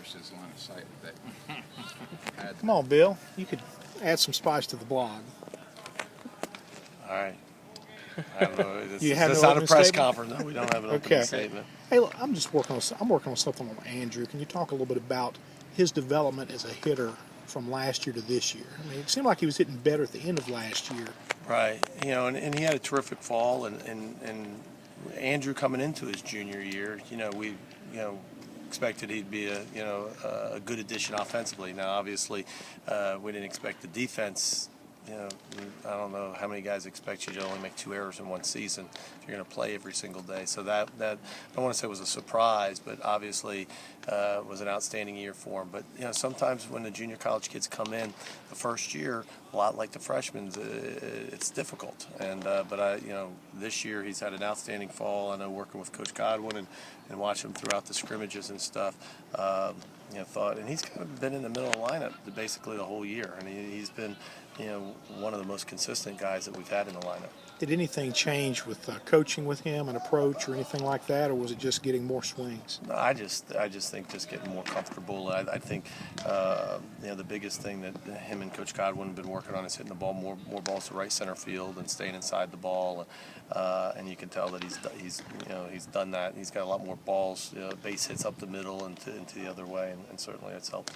established his line of sight with that. Come on, Bill. You could add some spice to the blog. All right. I don't know. You have it's no not a opening press statement? conference. No, we don't have an Okay. opening statement. Hey, look, I'm working on something on Andrew. Can you talk a little bit about his development as a hitter from last year to this year? I mean, it seemed like he was hitting better at the end of last year. Right. You know, and he had a terrific fall, and Andrew coming into his junior year, we expected he'd be a good addition offensively. Now, obviously, we didn't expect the defense. I don't know how many guys expect you to only make 2 errors in one season if you're going to play every single day. So that I don't want to say was a surprise, but obviously was an outstanding year for him. But sometimes when the junior college kids come in the first year, a lot like the freshmen, it's difficult. And but this year he's had an outstanding fall. I know working with Coach Godwin and watching him throughout the scrimmages and stuff. And he's kind of been in the middle of the lineup basically the whole year, and he's been one of the most consistent guys that we've had in the lineup. Did anything change with coaching with him, an approach or anything like that, or was it just getting more swings? No, I just think just getting more comfortable. I think the biggest thing that him and Coach Godwin have been working on is hitting the ball more balls to right center field and staying inside the ball, and you can tell that he's done that. He's got a lot more balls, base hits up the middle and into the other way, and certainly it's helped.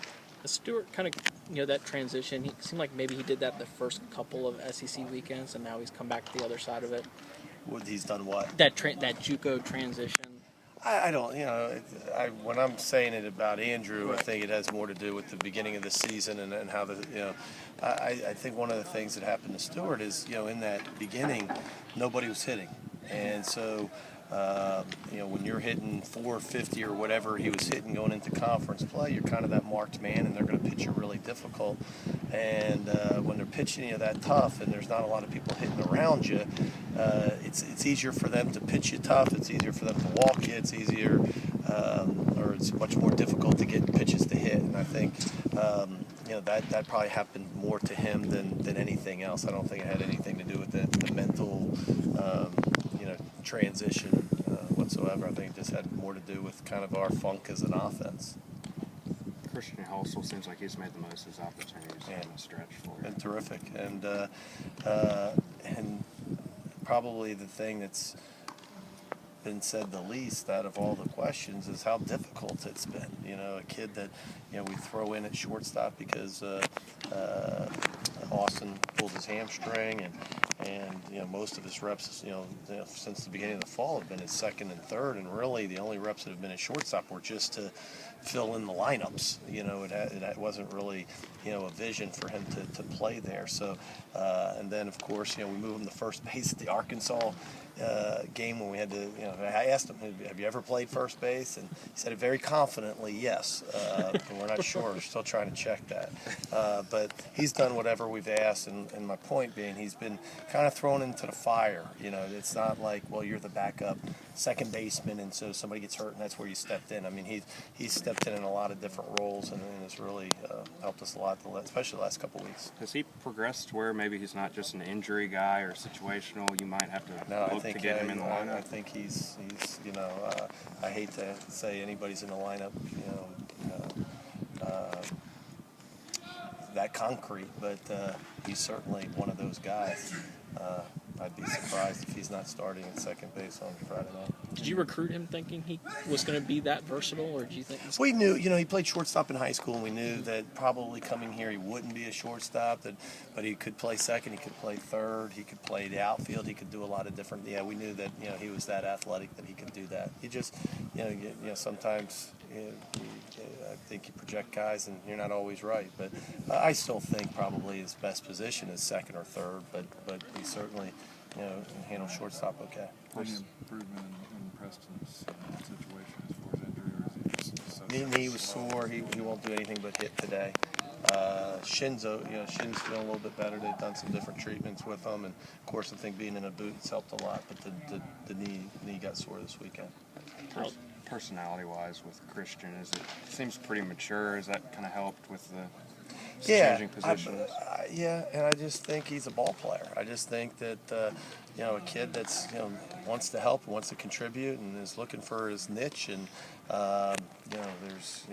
Stewart kind of, that transition, he seemed like maybe he did that the first couple of SEC weekends, and now he's come back to the other side of it. He's done what? That JUCO transition. I don't, when I'm saying it about Andrew, I think it has more to do with the beginning of the season and how I think one of the things that happened to Stewart is, in that beginning, nobody was hitting. And so, when you're hitting 450 or whatever he was hitting going into conference play, you're kind of that marked man, and they're going to pitch you really difficult. And when they're pitching you that tough, and there's not a lot of people hitting around you, it's easier for them to pitch you tough. It's easier for them to walk you. It's easier, or it's much more difficult to get pitches to hit. And I think that probably happened more to him than anything else. I don't think it had anything to do with the mental transition whatsoever. I think it just had more to do with kind of our funk as an offense. Christian Hulsell seems like he's made the most of his opportunities in the stretch for him. And terrific. And probably the thing that's been said the least out of all the questions is how difficult it's been. A kid that we throw in at shortstop because Austin pulled his hamstring, and most of his reps since the beginning of the fall have been at second and third, and really the only reps that have been at shortstop were just to fill in the lineups. It wasn't really a vision for him to play there. So and then of course we moved him to first base at the Arkansas game when we had to. I asked him, "Have you ever played first base?" And he said it very confidently, yes. But we're not sure. We're still trying to check that. But he's done whatever we've asked, and my point being, he's been kind of thrown into the fire. It's not like, well, you're the backup second baseman, and so somebody gets hurt, and that's where you stepped in. I mean, he's stepped in a lot of different roles, and has really helped us a lot, especially the last couple of weeks. Has he progressed to where maybe he's not just an injury guy or situational? You might have to look to get him in the lineup. I think he's I hate to say anybody's in the lineup, that concrete, but he's certainly one of those guys. I'd be surprised if he's not starting at second base on Friday night. Did you recruit him thinking he was going to be that versatile, or did you think? We knew, he played shortstop in high school, and we knew that probably coming here he wouldn't be a shortstop, but he could play second, he could play third, he could play the outfield, he could do a lot of different. Yeah, we knew that he was that athletic that he could do that. He just, sometimes. I think you project guys, and you're not always right. But I still think probably his best position is second or third. But he certainly, handled shortstop okay. Any improvement in Preston's situation as far as injury, or is he just so Knee was sore. He won't do anything but hit today. Shin's feeling a little bit better. They've done some different treatments with him, and of course I think being in a boot has helped a lot. But the knee got sore this weekend. Personality-wise, with Christian, seems pretty mature. Has that kind of helped with the changing positions? And I just think he's a ball player. I just think that a kid that's wants to help, wants to contribute, and is looking for his niche. And there's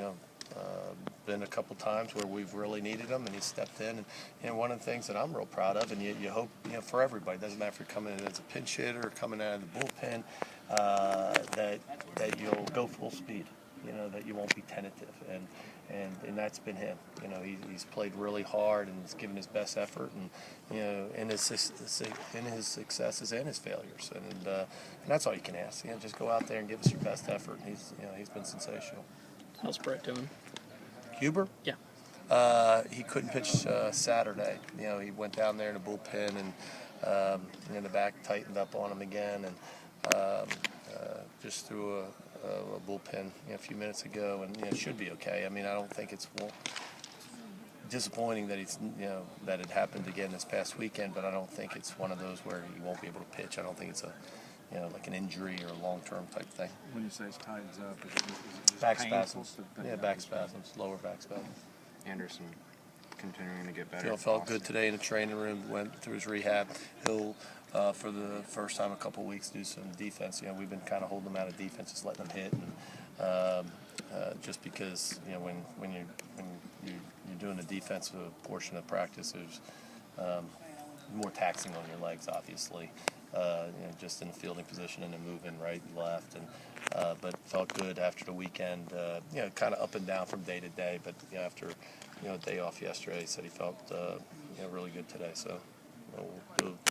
been a couple times where we've really needed him, and he stepped in. And one of the things that I'm real proud of, and you hope, for everybody, it doesn't matter if you're coming in as a pinch hitter or coming out of the bullpen, that you'll go full speed. That you won't be tentative, and that's been him. He's played really hard and he's given his best effort, and in his successes and his failures, and that's all you can ask. Just go out there and give us your best effort. And he's been sensational. How's Brett doing? Huber? Yeah. He couldn't pitch Saturday. He went down there in the bullpen, and the back tightened up on him again, and just threw a bullpen a few minutes ago, and it should be okay. I don't think it's disappointing that that it happened again this past weekend, but I don't think it's one of those where he won't be able to pitch. I don't think it's like an injury or a long-term type thing. When you say it tightens up, is it just Back painful? spasms. Yeah, back spasms, lower back spasms. Anderson continuing to get better. Felt good today in the training room. Went through his rehab. He'll, for the first time in a couple of weeks, do some defense. We've been kind of holding him out of defense, just letting him hit, and just because when you're doing the defensive portion of practice, there's more taxing on your legs, obviously. Just in the fielding position and then moving right and left, and but felt good after the weekend. Kind of up and down from day to day, but after a day off yesterday, he said he felt really good today. So we'll do